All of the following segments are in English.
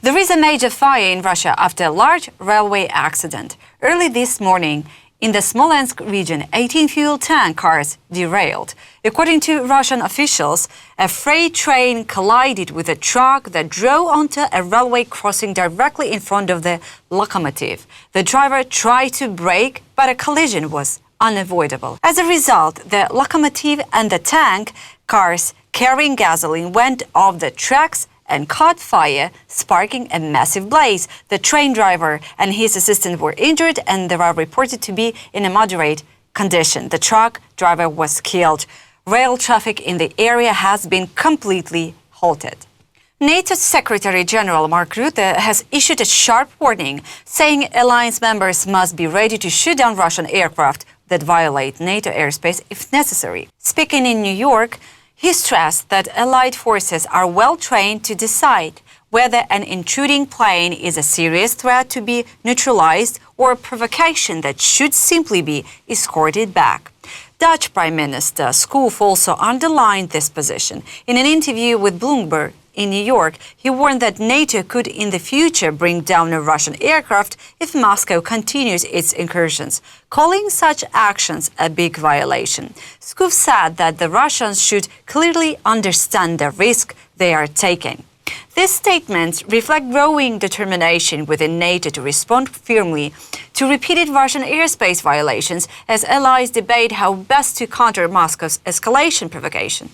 There is a major fire in Russia after a large railway accident. Early this morning, in the Smolensk region, 18 fuel tank cars derailed. According to Russian officials, a freight train collided with a truck that drove onto a railway crossing directly in front of the locomotive. The driver tried to brake, but a collision was unavoidable. As a result, the locomotive and the tank cars carrying gasoline went off the tracks and caught fire, sparking a massive blaze. The train driver and his assistant were injured, and they are reported to be in a moderate condition. The truck driver was killed. Rail traffic in the area has been completely halted. NATO Secretary General Mark Rutte has issued a sharp warning, saying alliance members must be ready to shoot down Russian aircraft that violate NATO airspace if necessary. Speaking in New York, he stressed that Allied forces are well trained to decide whether an intruding plane is a serious threat to be neutralized or a provocation that should simply be escorted back. Dutch Prime Minister Schoof also underlined this position. In an interview with Bloomberg in New York, he warned that NATO could in the future bring down a Russian aircraft if Moscow continues its incursions, calling such actions a big violation. Schoof said that the Russians should clearly understand the risk they are taking. These statements reflect growing determination within NATO to respond firmly to repeated Russian airspace violations as allies debate how best to counter Moscow's escalation provocation.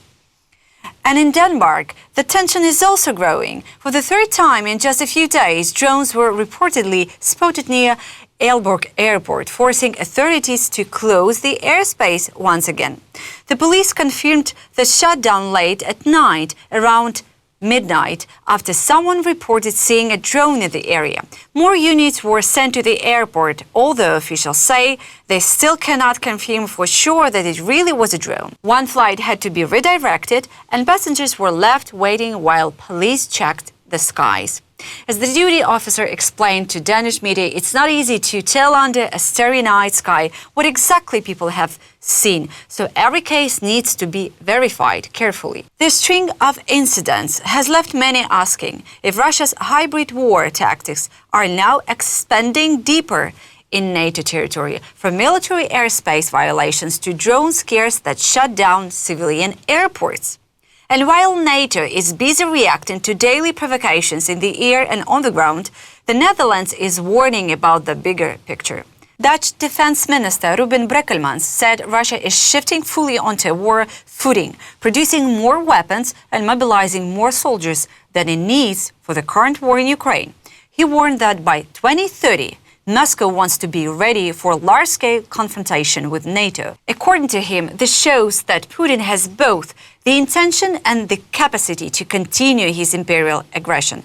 And in Denmark, the tension is also growing. For the third time in just a few days, drones were reportedly spotted near Aalborg Airport, forcing authorities to close the airspace once again. The police confirmed the shutdown late at night, around midnight, after someone reported seeing a drone in the area. More units were sent to the airport, although officials say they still cannot confirm for sure that it really was a drone. One flight had to be redirected, and passengers were left waiting while police checked the skies. As the duty officer explained to Danish media, it's not easy to tell under a starry night sky what exactly people have seen, so every case needs to be verified carefully. This string of incidents has left many asking if Russia's hybrid war tactics are now expanding deeper in NATO territory, from military airspace violations to drone scares that shut down civilian airports. And while NATO is busy reacting to daily provocations in the air and on the ground, the Netherlands is warning about the bigger picture. Dutch Defense Minister Ruben Brekelmans said Russia is shifting fully onto a war footing, producing more weapons and mobilizing more soldiers than it needs for the current war in Ukraine. He warned that by 2030, Moscow wants to be ready for large-scale confrontation with NATO. According to him, this shows that Putin has both the intention and the capacity to continue his imperial aggression.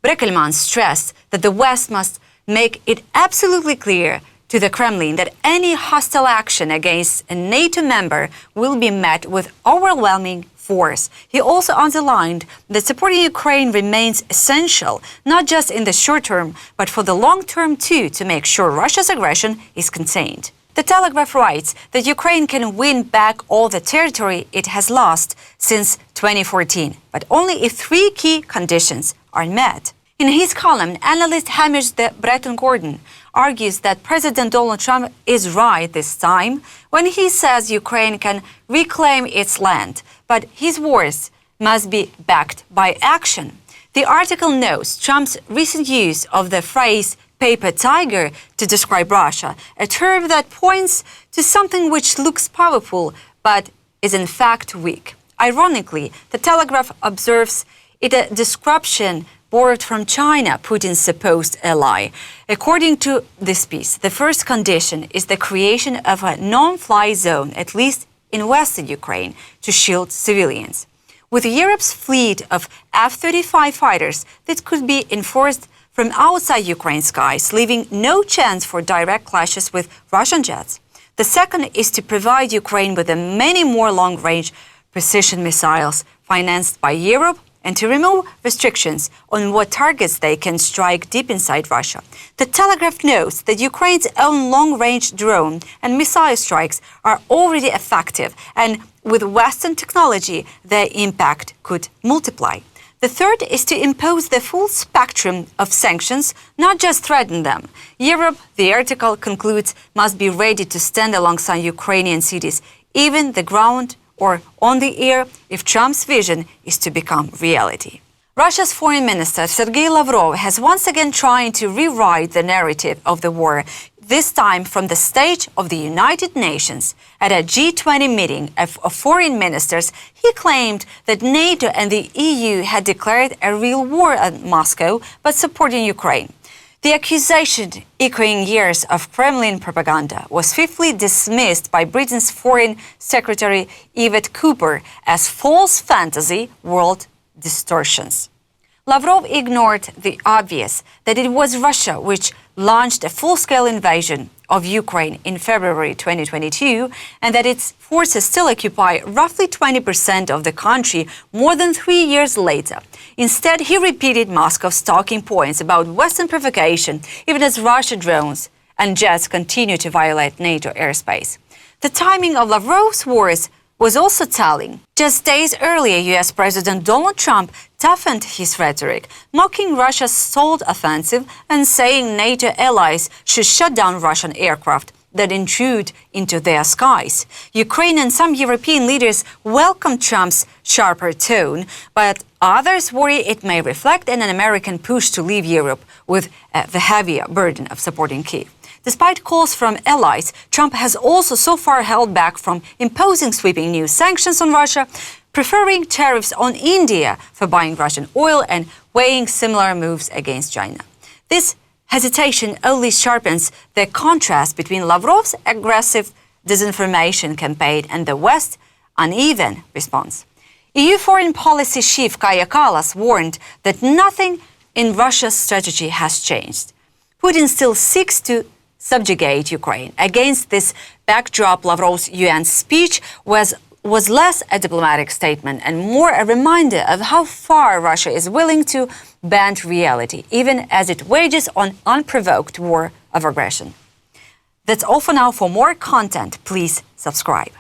Brekelmans stressed that the West must make it absolutely clear to the Kremlin that any hostile action against a NATO member will be met with overwhelming force. He also underlined that supporting Ukraine remains essential, not just in the short term, but for the long term too, to make sure Russia's aggression is contained. The Telegraph writes that Ukraine can win back all the territory it has lost since 2014, but only if three key conditions are met. In his column, analyst Hamish de Breton-Gordon argues that President Donald Trump is right this time when he says Ukraine can reclaim its land, but his words must be backed by action. The article notes Trump's recent use of the phrase paper tiger to describe Russia, a term that points to something which looks powerful but is in fact weak. Ironically, the Telegraph observes it a description borrowed from China, Putin's supposed ally. According to this piece, the first condition is the creation of a non-fly zone, at least in western Ukraine, to shield civilians. With Europe's fleet of F-35 fighters, this could be enforced from outside Ukraine's skies, leaving no chance for direct clashes with Russian jets. The second is to provide Ukraine with many more long-range precision missiles financed by Europe, and to remove restrictions on what targets they can strike deep inside Russia. The Telegraph notes that Ukraine's own long-range drone and missile strikes are already effective, and with Western technology, their impact could multiply. The third is to impose the full spectrum of sanctions, not just threaten them. Europe, the article concludes, must be ready to stand alongside Ukrainian cities, even the ground or on the air, if Trump's vision is to become reality. Russia's Foreign Minister Sergei Lavrov has once again tried to rewrite the narrative of the war, this time from the stage of the United Nations. At a G20 meeting of foreign ministers, he claimed that NATO and the EU had declared a real war on Moscow, but supporting Ukraine. The accusation, echoing years of Kremlin propaganda, was swiftly dismissed by Britain's Foreign Secretary Yvette Cooper as false fantasy, world distortions. Lavrov ignored the obvious, that it was Russia which launched a full-scale invasion of Ukraine in February 2022, and that its forces still occupy roughly 20% of the country more than 3 years later. Instead, he repeated Moscow's talking points about Western provocation, even as Russian drones and jets continue to violate NATO airspace. The timing of Lavrov's words was also telling. Just days earlier, US President Donald Trump toughened his rhetoric, mocking Russia's stalled offensive and saying NATO allies should shut down Russian aircraft that intrude into their skies. Ukraine and some European leaders welcomed Trump's sharper tone, but others worry it may reflect an American push to leave Europe with the heavier burden of supporting Kyiv. Despite calls from allies, Trump has also so far held back from imposing sweeping new sanctions on Russia, preferring tariffs on India for buying Russian oil and weighing similar moves against China. This hesitation only sharpens the contrast between Lavrov's aggressive disinformation campaign and the West's uneven response. EU foreign policy chief Kaja Kallas warned that nothing in Russia's strategy has changed. Putin still seeks to subjugate Ukraine. Against this backdrop, Lavrov's UN speech was less a diplomatic statement and more a reminder of how far Russia is willing to bend reality, even as it wages an unprovoked war of aggression. That's all for now. For more content, please subscribe.